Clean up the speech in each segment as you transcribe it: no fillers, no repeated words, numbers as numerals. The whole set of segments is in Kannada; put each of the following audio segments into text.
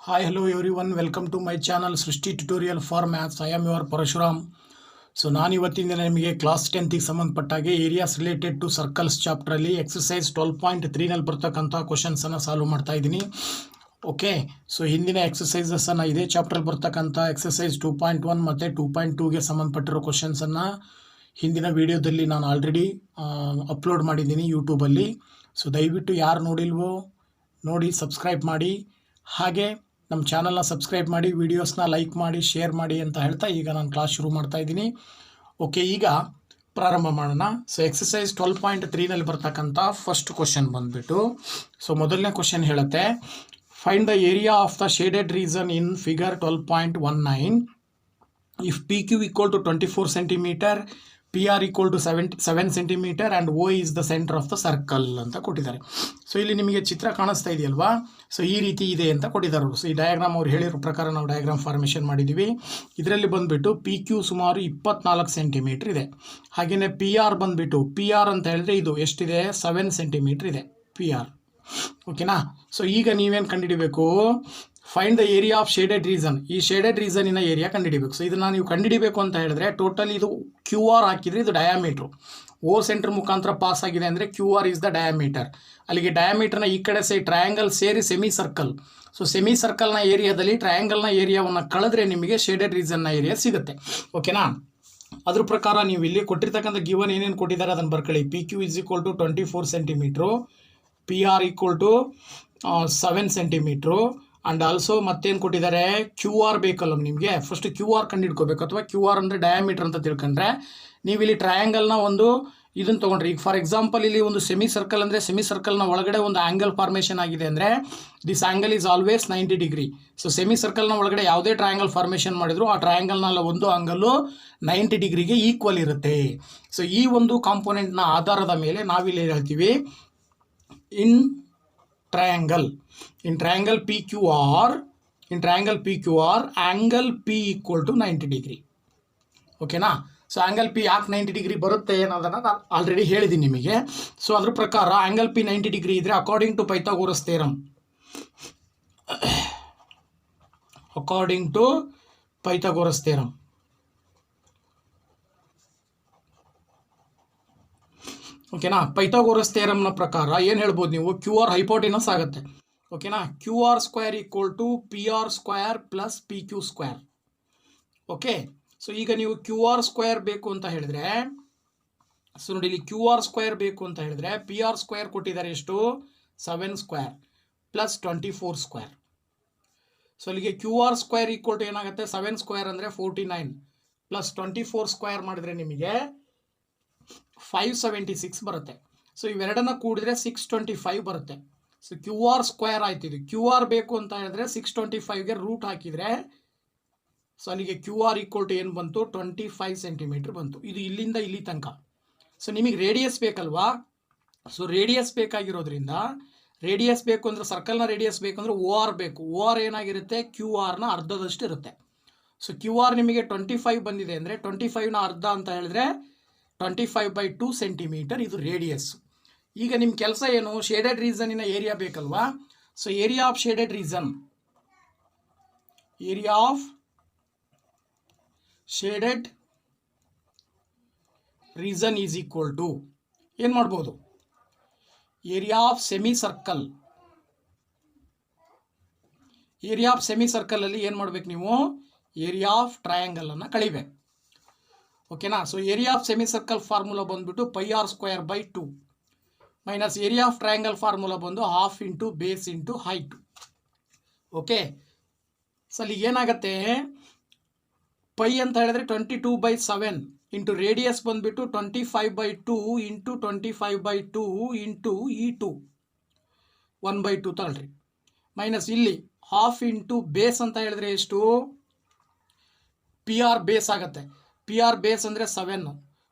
Hi, hello everyone. Welcome to my channel Srishti Tutorial for Maths. I am your Parashuram. So ನಾನು ಇವತ್ತಿನ ದಿನ ನಿಮಗೆ ಕ್ಲಾಸ್ 10ಗೆ ಸಂಬಂಧಪಟ್ಟಾಗೆ ಏರಿಯಾಸ್ ರಿಲೇಟೆಡ್ ಟು ಸರ್ಕಲ್ಸ್ ಚಾಪ್ಟ್ರಲ್ಲಿ ಎಕ್ಸಸೈಸ್ 12.3ನಲ್ಲಿ ಬರ್ತಕ್ಕಂಥ ಕ್ವಶನ್ಸನ್ನು ಸಾಲ್ವ್ ಮಾಡ್ತಾ ಇದ್ದೀನಿ. ಓಕೆ, ಸೊ ಹಿಂದಿನ ಎಕ್ಸಸೈಸಸ್ಸನ್ನು ಇದೇ ಚಾಪ್ಟ್ರಲ್ಲಿ ಬರ್ತಕ್ಕಂಥ ಎಕ್ಸಸೈಸ್ 2.1 ಮತ್ತು 2.2ಗೆ ಸಂಬಂಧಪಟ್ಟಿರೋ ಕ್ವಶನ್ಸನ್ನು ಹಿಂದಿನ ವಿಡಿಯೋದಲ್ಲಿ ನಾನು ಆಲ್ರೆಡಿ ಅಪ್ಲೋಡ್ ಮಾಡಿದ್ದೀನಿ ಯೂಟ್ಯೂಬಲ್ಲಿ. ಸೊ ದಯವಿಟ್ಟು ಯಾರು ನೋಡಿಲ್ವೋ ನೋಡಿ ಸಬ್ಸ್ಕ್ರೈಬ್ ಮಾಡಿ, ಹಾಗೆ ನಮ್ಮ ಚಾನಲ್ನ ಸಬ್ಸ್ಕ್ರೈಬ್ ಮಾಡಿ, ವಿಡಿಯೋಸ್ನ ಲೈಕ್ ಮಾಡಿ, ಶೇರ್ ಮಾಡಿ ಅಂತ ಹೇಳ್ತಾ ಈಗ ನಾನು ಕ್ಲಾಸ್ ಶುರು ಮಾಡ್ತಾ ಇದ್ದೀನಿ. ಓಕೆ, ಈಗ ಪ್ರಾರಂಭ ಮಾಡೋಣ. ಸೊ ಎಕ್ಸಸೈಸ್ 12.3ನಲ್ಲಿ ಬರ್ತಕ್ಕಂಥ ಫಸ್ಟ್ ಕ್ವಶನ್ ಬಂದುಬಿಟ್ಟು, ಸೊ ಮೊದಲನೇ ಕ್ವಶನ್ ಹೇಳುತ್ತೆ, find the area of the shaded region in figure 12.19 if P Q equal to 24 centimetre, P R equal to 7 centimetre and O is the centre of the circle ಅಂತ ಕೊಟ್ಟಿದ್ದಾರೆ. ಸೊ ಇಲ್ಲಿ ನಿಮಗೆ ಚಿತ್ರ ಕಾಣಿಸ್ತಾ ಇದೆಯಲ್ವಾ, ಸೊ ಈ ರೀತಿ ಇದೆ ಅಂತ ಕೊಟ್ಟಿದ್ದಾರೆ. ಸೊ ಈ ಡಯಾಗ್ರಾಮ್ ಅವ್ರು ಹೇಳಿರೋ ಪ್ರಕಾರ ನಾವು ಡಯಾಗ್ರಾಮ್ ಫಾರ್ಮೇಷನ್ ಮಾಡಿದ್ದೀವಿ. ಇದರಲ್ಲಿ ಬಂದುಬಿಟ್ಟು ಪಿ ಕ್ಯೂ ಸುಮಾರು 24 ಸೆಂಟಿಮೀಟ್ರ್ ಇದೆ. ಹಾಗೆಯೇ ಪಿ ಆರ್ ಬಂದುಬಿಟ್ಟು, ಪಿ ಆರ್ ಅಂತ ಹೇಳಿದ್ರೆ ಇದು ಎಷ್ಟಿದೆ, 7 ಸೆಂಟಿಮೀಟ್ರ್ ಇದೆ ಪಿ ಆರ್. ಓಕೆನಾ. ಸೊ ಈಗ ನೀವೇನು ಕಂಡುಹಿಡಿಬೇಕು, find the area of shaded reason. ಈ ಶೇಡೆಡ್ ರೀಸನಿನ ಏರಿಯಾ ಕಂಡುಹಿಡಿಬೇಕು. ಸೊ ಇದನ್ನು ನೀವು ಕಂಡುಹಿಡಿಬೇಕು ಅಂತ ಹೇಳಿದ್ರೆ ಟೋಟಲ್ ಇದು ಕ್ಯೂ ಆರ್ ಹಾಕಿದರೆ ಇದು ಡಯಾಮೀಟ್ರು, ಓ ಸೆಂಟರ್ ಮುಖಾಂತರ ಪಾಸ್ ಆಗಿದೆ ಅಂದರೆ Q R is the diameter. ಅಲ್ಲಿಗೆ ಡಯಾಮೀಟರ್ನ ಈ ಕಡೆ ಟ್ರಯಾಂಗಲ್ ಸೇರಿ ಸೆಮಿ ಸರ್ಕಲ್. ಸೊ ಸೆಮಿ ಸರ್ಕಲ್ನ ಏರಿಯಾದಲ್ಲಿ ಟ್ರಯಾಂಗಲ್ನ ಏರಿಯಾವನ್ನು ಕಳೆದ್ರೆ ನಿಮಗೆ ಶೇಡೆಡ್ ರೀಸನ್ನ ಏರಿಯಾ ಸಿಗುತ್ತೆ. ಓಕೆನಾ. ಅದ್ರ ಪ್ರಕಾರ ನೀವು ಇಲ್ಲಿ ಕೊಟ್ಟಿರ್ತಕ್ಕಂಥ ಗಿವನ್ ಏನೇನು ಕೊಟ್ಟಿದ್ದಾರೆ ಅದನ್ನು ಬರ್ಕೊಳ್ಳಿ. P Q is equal to 24 centimetre, P R equal to 7 centimetre and also ಮತ್ತೇನು ಕೊಟ್ಟಿದ್ದಾರೆ, ಕ್ಯೂ ಆರ್ ಬೇಕಲ್ಲ ನಿಮಗೆ. ಫಸ್ಟ್ ಕ್ಯೂ ಆರ್ ಕಂಡುಹಿಡ್ಕೋಬೇಕು, ಅಥವಾ ಕ್ಯೂ ಆರ್ ಅಂದರೆ ಡಯಾಮೀಟರ್ ಅಂತ ತಿಳ್ಕೊಂಡ್ರೆ ನೀವು ಇಲ್ಲಿ ಟ್ರಯಾಂಗಲ್ನ ಒಂದು ಇದನ್ನು ತೊಗೊಂಡ್ರಿ. ಈಗ ಫಾರ್ ಎಕ್ಸಾಂಪಲ್ ಇಲ್ಲಿ ಒಂದು ಸೆಮಿ ಸರ್ಕಲ್ ಅಂದರೆ ಸೆಮಿ ಸರ್ಕಲ್ನ ಒಳಗಡೆ ಒಂದು ಆ್ಯಂಗಲ್ ಫಾರ್ಮೇಷನ್ ಆಗಿದೆ ಅಂದರೆ this angle is always 90 degree. So semi ಸರ್ಕಲ್ನ ಒಳಗಡೆ ಯಾವುದೇ ಟ್ರಯಾಂಗಲ್ ಫಾರ್ಮೇಷನ್ ಮಾಡಿದ್ರು ಆ ಟ್ರಯಾಂಗಲ್ನ ಒಂದು ಆ್ಯಂಗಲ್ಲು 90 ಡಿಗ್ರಿಗೆ ಈಕ್ವಲ್ ಇರುತ್ತೆ. ಸೊ ಈ ಒಂದು ಕಾಂಪೋನೆಂಟ್ನ ಆಧಾರದ ಮೇಲೆ ನಾವಿಲ್ಲಿ ಹೇಳ್ತೀವಿ, ಇನ್ triangle PQR, angle P equal to 90 degree. ಓಕೆನಾ. ಸೊ ಆ್ಯಂಗಲ್ ಪಿ ಯಾಕೆ 90 ಡಿಗ್ರಿ ಬರುತ್ತೆ ಅನ್ನೋದನ್ನು ನಾನು ಆಲ್ರೆಡಿ ಹೇಳಿದ್ದೀನಿ ನಿಮಗೆ. ಸೊ ಅದ್ರ ಪ್ರಕಾರ ಆ್ಯಂಗಲ್ ಪಿ 90 ಡಿಗ್ರಿ ಇದ್ದರೆ ಅಕಾರ್ಡಿಂಗ್ ಟು ಪೈಥಾಗೋರಸ್ ಥಿಯರಮ್, ಓಕೆನಾ. ಪೈಥಾಗೋರಸ್ ಥಿಯರಮ್ನ ಪ್ರಕಾರ ಏನು ಹೇಳ್ಬೋದು ನೀವು, ಕ್ಯೂ ಆರ್ ಹೈಪೋಟೆನಸ್ ಆಗುತ್ತೆ. ಓಕೆನಾ. Q R square equal to P R square plus P Q square. Okay. So ಈಗ ನೀವು ಕ್ಯೂ ಆರ್ ಸ್ಕ್ವೇರ್ ಬೇಕು ಅಂತ ಹೇಳಿದ್ರೆ, ಸೊ ನೋಡಿ ಇಲ್ಲಿ ಕ್ಯೂ ಆರ್ ಸ್ಕ್ವೇರ್ ಬೇಕು ಅಂತ ಹೇಳಿದ್ರೆ ಪಿ ಆರ್ ಸ್ಕ್ವೇರ್ ಕೊಟ್ಟಿದ್ದಾರೆ ಎಷ್ಟು, 7 ಸ್ಕ್ವೇರ್ ಪ್ಲಸ್ 24 ಸ್ಕ್ವೇರ್. ಸೊ ಅಲ್ಲಿಗೆ Q R square equal to ಏನಾಗುತ್ತೆ, 7 ಸ್ಕ್ವೇರ್ ಅಂದರೆ 49 ಪ್ಲಸ್ 24 ಸ್ಕ್ವೇರ್ ಮಾಡಿದ್ರೆ ನಿಮಗೆ 576 ಬರುತ್ತೆ. ಸೊ ಇವೆರಡನ್ನ ಕೂಡಿದ್ರೆ 625 ಬರುತ್ತೆ. ಸೊ ಕ್ಯೂ ಆರ್ ಸ್ಕ್ವೇರ್ ಆಯ್ತು. ಇದು ಕ್ಯೂ ಆರ್ ಬೇಕು ಅಂತ ಹೇಳಿದ್ರೆ 625ಗೆ ರೂಟ್ ಹಾಕಿದರೆ ಸೊ ಅಲ್ಲಿಗೆ ಕ್ಯೂ ಆರ್ ಈಕ್ವಲ್ ಟು ಏನು ಬಂತು, 25 ಸೆಂಟಿಮೀಟ್ರ್ ಬಂತು. ಇದು ಇಲ್ಲಿಂದ ಇಲ್ಲಿ ತನಕ. ಸೊ ನಿಮಗೆ ರೇಡಿಯಸ್ ಬೇಕಲ್ವಾ. ಸೊ ರೇಡಿಯಸ್ ಬೇಕಾಗಿರೋದ್ರಿಂದ, ರೇಡಿಯಸ್ ಬೇಕು ಅಂದರೆ ಸರ್ಕಲ್ನ ರೇಡಿಯಸ್ ಬೇಕಂದ್ರೆ ಓ ಆರ್ ಬೇಕು. ಓ ಆರ್ ಏನಾಗಿರುತ್ತೆ, ಕ್ಯೂ ಆರ್ನ ಅರ್ಧದಷ್ಟು ಇರುತ್ತೆ. ಸೊ ಕ್ಯೂ ಆರ್ ನಿಮಗೆ 25 ಬಂದಿದೆ ಅಂದರೆ 25ನ ಅರ್ಧ ಅಂತ ಹೇಳಿದ್ರೆ 25/2 ಸೆಂಟಿಮೀಟರ್ ಇದು ರೇಡಿಯಸ್. ಈಗ ನಿಮ್ಮ ಕೆಲಸ ಏನು, ಶೇಡೆಡ್ ರೀಸನ್ನಿನ ಏರಿಯಾ ಬೇಕಲ್ವಾ. So area of shaded region is equal to ಏನು ಮಾಡ್ಬೋದು, area of semi circle. Area of semi ಸರ್ಕಲಲ್ಲಿ ಏನು ಮಾಡಬೇಕು ನೀವು, ಏರಿಯಾ ಆಫ್ ಟ್ರಯಾಂಗಲನ್ನು ಕಳಿಬೇಕು. ಓಕೆನಾ. So area of semi circle formula ಬಂದುಬಿಟ್ಟು pi r square by 2 minus area of triangle formula ಬಂದು half into base into height. Okay. So ಅಲ್ಲಿ ಏನಾಗುತ್ತೆ, ಪೈ ಅಂತ ಹೇಳಿದ್ರೆ 22/7 ಇಂಟು ರೇಡಿಯಸ್ ಬಂದುಬಿಟ್ಟು 25/2 ಇಂಟು 25/2 ಇಂಟು E2 1/2 ತಗೊಳ್ರಿ, ಮೈನಸ್ ಇಲ್ಲಿ ಹಾಫ್ ಇಂಟು ಬೇಸ್ ಅಂತ ಹೇಳಿದ್ರೆ ಎಷ್ಟು, ಪಿ ಆರ್ ಬೇಸ್ ಆಗುತ್ತೆ. ಪಿ ಆರ್ ಬೇಸ್ ಅಂದರೆ 7,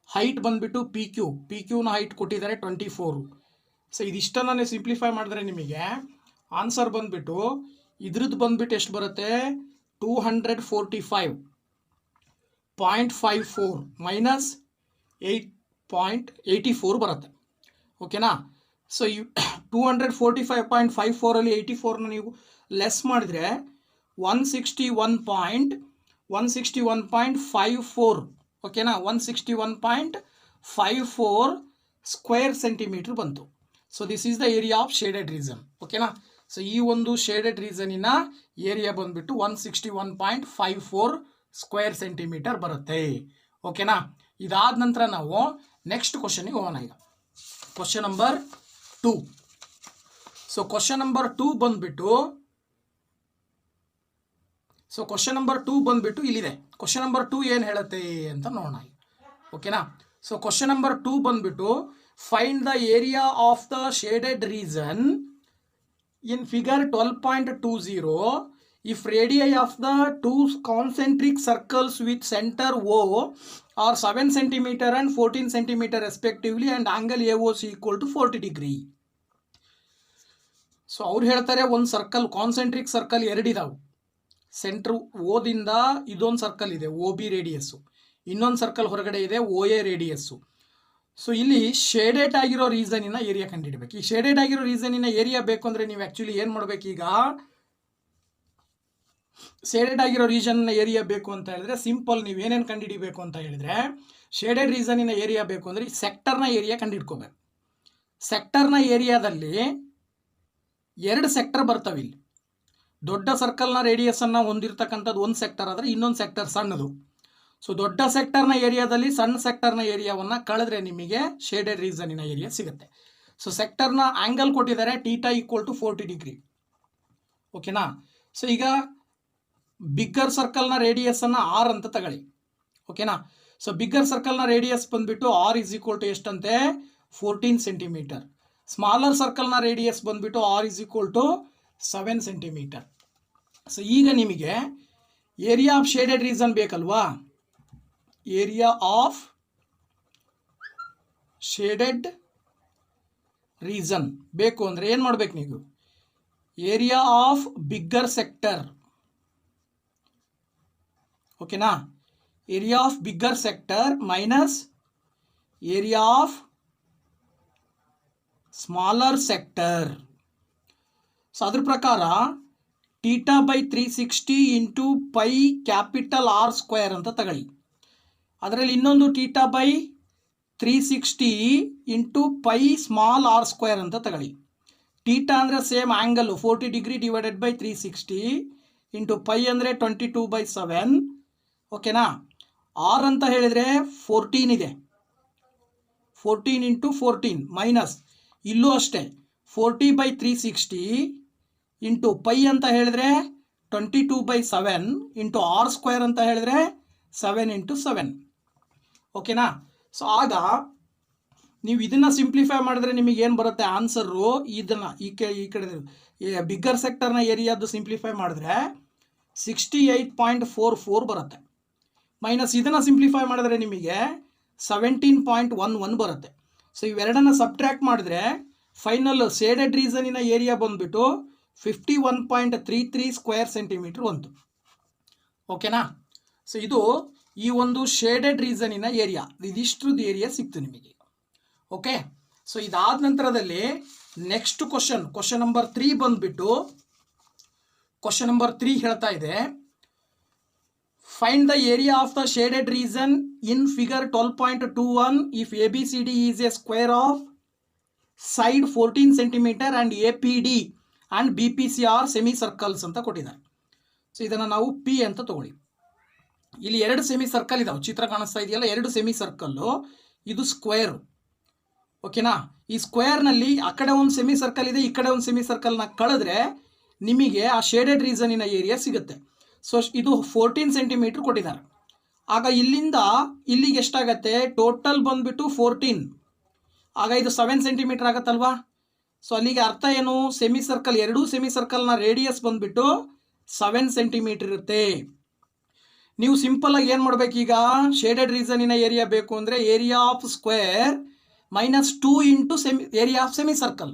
ಹೈಟ್ ಬಂದುಬಿಟ್ಟು ಪಿ ಕ್ಯೂನ ಹೈಟ್ ಕೊಟ್ಟಿದ್ದಾರೆ 24. ಸೊ ಇದಿಷ್ಟನ್ನು ಸಿಂಪ್ಲಿಫೈ ಮಾಡಿದ್ರೆ ನಿಮಗೆ ಆನ್ಸರ್ ಬಂದುಬಿಟ್ಟು ಇದ್ರದ್ದು ಬಂದುಬಿಟ್ಟು ಎಷ್ಟು ಬರುತ್ತೆ, 245.54 ಮೈನಸ್ 8.84 ಬರುತ್ತೆ. ಓಕೆನಾ. ಸೊ 245.54 84ನ ನೀವು ಲೆಸ್ ಮಾಡಿದರೆ 161.54 ಓಕೆನಾ 161.54 ಸ್ಕ್ವೇರ್ ಸೆಂಟಿಮೀಟರ್ ಬಂತು. So this is the area of shaded reason ಓಕೆನಾ. ಸೊ ಈ ಒಂದು ಶೇಡೆಡ್ ರೀಸನಿನ ಏರಿಯಾ ಬಂದ್ಬಿಟ್ಟು 161.54 ಸ್ಕ್ವೇರ್ ಸೆಂಟಿಮೀಟರ್ ಬರುತ್ತೆ ಓಕೆನಾ. ಇದಾದ ನಂತರ ನಾವು ನೆಕ್ಸ್ಟ್ ಕ್ವಶನ್ಗೆ ಹೋಗೋಣ. ಈಗ question number 2. So question number 2 ಬಂದ್ಬಿಟ್ಟು ಇಲ್ಲಿದೆ. ಕ್ವಶನ್ ನಂಬರ್ 2 ಏನು ಹೇಳುತ್ತೆ ಅಂತ ನೋಡೋಣ ಓಕೆನಾ. ಸೊ ಕ್ವಶನ್ ನಂಬರ್ 2 ಬಂದ್ಬಿಟ್ಟು find the area of the shaded reason in figure 12.20 if radii of the two concentric circles with center O are 7 cm and 14 cm respectively and angle AOC equal to 40 degree. So ಅವ್ರು ಹೇಳ್ತಾರೆ ಒಂದು ಸರ್ಕಲ್ ಕಾನ್ಸೆಂಟ್ರಿಕ್ ಸರ್ಕಲ್ ಎರಡಿದಾವೆ. ಸೆಂಟ್ರ್ ಓದಿಂದ ಇದೊಂದು ಸರ್ಕಲ್ ಇದೆ OB ರೇಡಿಯಸ್ಸು, ಇನ್ನೊಂದು ಸರ್ಕಲ್ ಹೊರಗಡೆ ಇದೆ OA ರೇಡಿಯಸ್ಸು. ಸೊ ಇಲ್ಲಿ ಶೇಡೆಡ್ ಆಗಿರೋ ರೀಸನಿನ ಏರಿಯಾ ಕಂಡುಹಿಡಬೇಕು. ಈ ಶೇಡೆಡ್ ಆಗಿರೋ ರೀಸನಿನ ಏರಿಯಾ ಬೇಕು ಅಂದರೆ ನೀವು ಆ್ಯಕ್ಚುಲಿ ಏನು ಮಾಡಬೇಕು, ಈಗ ಶೇಡೆಡ್ ಆಗಿರೋ ರೀಸನ್ನ ಏರಿಯಾ ಬೇಕು ಅಂತ ಹೇಳಿದ್ರೆ ಸಿಂಪಲ್ ನೀವು ಏನೇನು ಕಂಡುಹಿಡಿಬೇಕು ಅಂತ ಹೇಳಿದ್ರೆ, ಶೇಡೆಡ್ ರೀಸನಿನ ಏರಿಯಾ ಬೇಕು ಅಂದರೆ ಈ ಸೆಕ್ಟರ್ನ ಏರಿಯಾ ಕಂಡುಹಿಡ್ಕೋಬೇಕು. ಸೆಕ್ಟರ್ನ ಏರಿಯಾದಲ್ಲಿ 2 ಸೆಕ್ಟರ್ ಬರ್ತವೆ. ಇಲ್ಲಿ ದೊಡ್ಡ ಸರ್ಕಲ್ನ ರೇಡಿಯಸನ್ನು ಹೊಂದಿರತಕ್ಕಂಥದ್ದು ಒಂದು ಸೆಕ್ಟರ್ ಆದರೆ ಇನ್ನೊಂದು ಸೆಕ್ಟರ್ ಸಣ್ಣದು. ಸೊ ದೊಡ್ಡ ಸೆಕ್ಟರ್ನ ಏರಿಯಾದಲ್ಲಿ ಸಣ್ಣ ಸೆಕ್ಟರ್ನ ಏರಿಯಾವನ್ನು ಕಳೆದ್ರೆ ನಿಮಗೆ ಶೇಡೆಡ್ ರೀಸನಿನ ಏರಿಯಾ ಸಿಗುತ್ತೆ. ಸೊ ಸೆಕ್ಟರ್ನ ಆ್ಯಂಗಲ್ ಕೊಟ್ಟಿದ್ದಾರೆ θ = 40 ಡಿಗ್ರಿ ಓಕೆನಾ. ಸೊ ಈಗ ಬಿಗ್ಗರ್ ಸರ್ಕಲ್ನ ರೇಡಿಯಸನ್ನು R ಅಂತ ತಗೊಳ್ಳಿ ಓಕೆನಾ. ಸೊ ಬಿಗ್ಗರ್ ಸರ್ಕಲ್ನ ರೇಡಿಯಸ್ ಬಂದುಬಿಟ್ಟು R = ಎಷ್ಟಂತೆ 14 ಸೆಂಟಿಮೀಟರ್. ಸ್ಮಾಲರ್ ಸರ್ಕಲ್ನ ರೇಡಿಯಸ್ ಬಂದುಬಿಟ್ಟು R = 7 ಸೆಂಟಿಮೀಟರ್. ಸೊ ಈಗ ನಿಮಗೆ ಏರಿಯಾ ಆಫ್ ಶೇಡೆಡ್ ರೀಸನ್ ಬೇಕಲ್ವಾ. ಏರಿಯಾ ಆಫ್ ಶೇಡೆಡ್ ರೀಸನ್ ಬೇಕು ಅಂದರೆ ಏನು ಮಾಡಬೇಕು ನೀವು, ಏರಿಯಾ ಆಫ್ ಬಿಗ್ಗರ್ ಸೆಕ್ಟರ್ ಓಕೆನಾ. Area of bigger sector minus area of smaller sector. So ಅದ್ರ ಪ್ರಕಾರ θ/360 ಇಂಟು π ಕ್ಯಾಪಿಟಲ್ R² ಅಂತ ತಗೊಳ್ಳಿ. ಅದರಲ್ಲಿ ಇನ್ನೊಂದು θ/360 ಇಂಟು π ಸ್ಮಾಲ್ R² ಅಂತ ತಗೊಳ್ಳಿ. θ ಅಂದರೆ same angle 40 degree divided by 360 into π ಅಂದರೆ 22/7 ಓಕೆನಾ. R ಅಂತ ಹೇಳಿದರೆ 14 ಇದೆ, 14 ಇಂಟು 14 ಮೈನಸ್ ಇಲ್ಲೂ ಅಷ್ಟೇ 40/360 ಇಂಟು π ಅಂತ ಹೇಳಿದ್ರೆ 22/7 ಇಂಟು R² ಅಂತ ಹೇಳಿದ್ರೆ 7 ಇಂಟು 7 ಓಕೆನಾ. ಸೊ ಆಗ ನೀವು ಇದನ್ನು ಸಿಂಪ್ಲಿಫೈ ಮಾಡಿದ್ರೆ ನಿಮಗೆ ಏನು ಬರುತ್ತೆ ಆನ್ಸರು, ಇದನ್ನು ಈ ಕಡೆ ಬಿಗ್ಗರ್ ಸೆಕ್ಟರ್ನ ಏರಿಯಾದ್ದು ಸಿಂಪ್ಲಿಫೈ ಮಾಡಿದ್ರೆ 68.44 ಬರುತ್ತೆ. ಮೈನಸ್ ಇದನ್ನು ಸಿಂಪ್ಲಿಫೈ ಮಾಡಿದ್ರೆ ನಿಮಗೆ 17.11 ಬರುತ್ತೆ. ಸೊ ಇವೆರಡನ್ನು ಸಬ್ಟ್ರ್ಯಾಕ್ಟ್ ಮಾಡಿದ್ರೆ ಫೈನಲ್ ಶೇಡೆಡ್ ರೀಸನಿನ ಏರಿಯಾ ಬಂದುಬಿಟ್ಟು 51.33 ಸ್ಕ್ವೇರ್ ಸೆಂಟಿಮೀಟರ್ ಬಂತು ಓಕೆನಾ. ಸೊ ಇದು ಈ ಒಂದು ಶೇಡೆಡ್ ರೀಸನಿನ ಏರಿಯಾ, ಇದಿಷ್ಟರದ್ದು ಏರಿಯಾ ಸಿಕ್ತು ನಿಮಗೆ ಓಕೆ. ಸೊ ಇದಾದ ನಂತರದಲ್ಲಿ ನೆಕ್ಸ್ಟ್ ಕ್ವಶನ್ ನಂಬರ್ 3 ಬಂದುಬಿಟ್ಟು ಕ್ವಶನ್ ನಂಬರ್ 3 ಹೇಳ್ತಾ ಇದೆ, find the area of the shaded region in figure 12.21 if ABCD is a square of side 14 centimetre and APD and BPC are semi circles ಅಂತ ಕೊಟ್ಟಿದ್ದಾರೆ. ಸೊ ಇದನ್ನು ನಾವು P ಅಂತ ತಗೊಳ್ಳಿ. ಇಲ್ಲಿ 2 ಸೆಮಿ ಸರ್ಕಲ್ ಇದಾವೆ, ಚಿತ್ರ ಕಾಣಿಸ್ತಾ ಇದೆಯಲ್ಲ, 2 ಸೆಮಿ ಸರ್ಕಲ್ಲು, ಇದು ಸ್ಕ್ವೇರು ಓಕೆನಾ. ಈ ಸ್ಕ್ವೇರ್ನಲ್ಲಿ ಆ ಕಡೆ ಒಂದು ಸೆಮಿ ಸರ್ಕಲ್ ಇದೆ, ಈ ಕಡೆ ಒಂದು ಸೆಮಿ ಸರ್ಕಲ್ನ ಕಳೆದ್ರೆ ನಿಮಗೆ ಆ ಶೇಡೆಡ್ ರೀಸನಿನ ಏರಿಯಾ ಸಿಗುತ್ತೆ. ಸೊ ಇದು 14 ಸೆಂಟಿಮೀಟ್ರ್ ಕೊಟ್ಟಿದ್ದಾರೆ. ಆಗ ಇಲ್ಲಿಂದ ಇಲ್ಲಿಗೆ ಎಷ್ಟಾಗತ್ತೆ, ಟೋಟಲ್ ಬಂದುಬಿಟ್ಟು 14, ಆಗ ಇದು 7 ಸೆಂಟಿಮೀಟ್ರ್ ಆಗುತ್ತಲ್ವಾ. ಸೊ ಅಲ್ಲಿಗೆ ಅರ್ಥ ಏನು, ಸೆಮಿ ಸರ್ಕಲ್, 2 ಸೆಮಿ ಸರ್ಕಲ್ನ ರೇಡಿಯಸ್ ಬಂದುಬಿಟ್ಟು 7 ಸೆಂಟಿಮೀಟ್ರ್ ಇರುತ್ತೆ. ನೀವು ಸಿಂಪಲಾಗಿ ಏನು ಮಾಡಬೇಕೀಗ, ಶೇಡೆಡ್ ರೀಸನಿನ ಏರಿಯಾ ಬೇಕು ಅಂದರೆ area of square minus 2 into area of semi circle.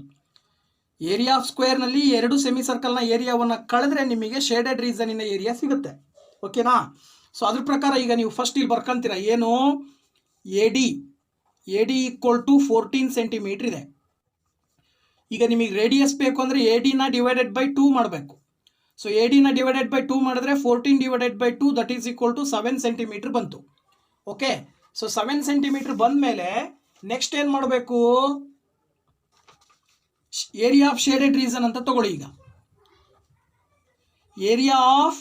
Area of ಸ್ಕ್ವೇರ್ನಲ್ಲಿ 2 ಸೆಮಿ ಸರ್ಕಲ್ನ ಏರಿಯಾವನ್ನು ಕಳೆದ್ರೆ ನಿಮಗೆ ಶೇಡೆಡ್ ರೀಸನಿನ ಏರಿಯಾ ಸಿಗುತ್ತೆ ಓಕೆನಾ. ಸೊ ಅದ್ರ ಪ್ರಕಾರ ಈಗ ನೀವು ಫಸ್ಟ್ ಇಲ್ಲಿ ಬರ್ಕೊಂತೀರ ಏನು, AD = 14 ಸೆಂಟಿಮೀಟ್ರ್ ಇದೆ. ಈಗ ನಿಮಗೆ ರೇಡಿಯಸ್ ಬೇಕು ಅಂದರೆ ADನ ಡಿವೈಡೆಡ್ ಬೈ 2 ಮಾಡಬೇಕು. ಸೊ ಎ ಡಿನ ಡಿವೈಡೆಡ್ ಬೈ 2 ಮಾಡಿದ್ರೆ 14 divided by 2 that is equal to 7 centimetre ಬಂತು. ಓಕೆ, ಸೊ 7 ಸೆಂಟಿಮೀಟರ್ ಬಂದ ಮೇಲೆ ನೆಕ್ಸ್ಟ್ ಏನು ಮಾಡಬೇಕು, ಏರಿಯಾ ಆಫ್ ಶೇಡೆಡ್ ರೀಸನ್ ಅಂತ ತಗೊಳ್ಳಿ. ಈಗ area of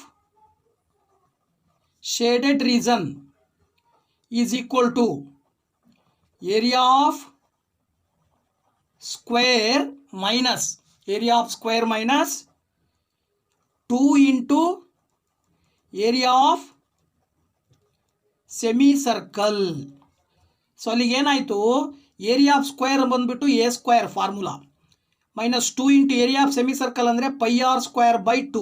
shaded region is equal to area of square minus area of square minus 2 into area of semi circle. So ಅಲ್ಲಿಗೆ ಏನಾಯಿತು, ಏರಿಯಾ ಆಫ್ ಸ್ಕ್ವೇರ್ ಬಂದ್ಬಿಟ್ಟು a square formula minus 2 into area of semi circle ಅಂದರೆ pi r square by 2.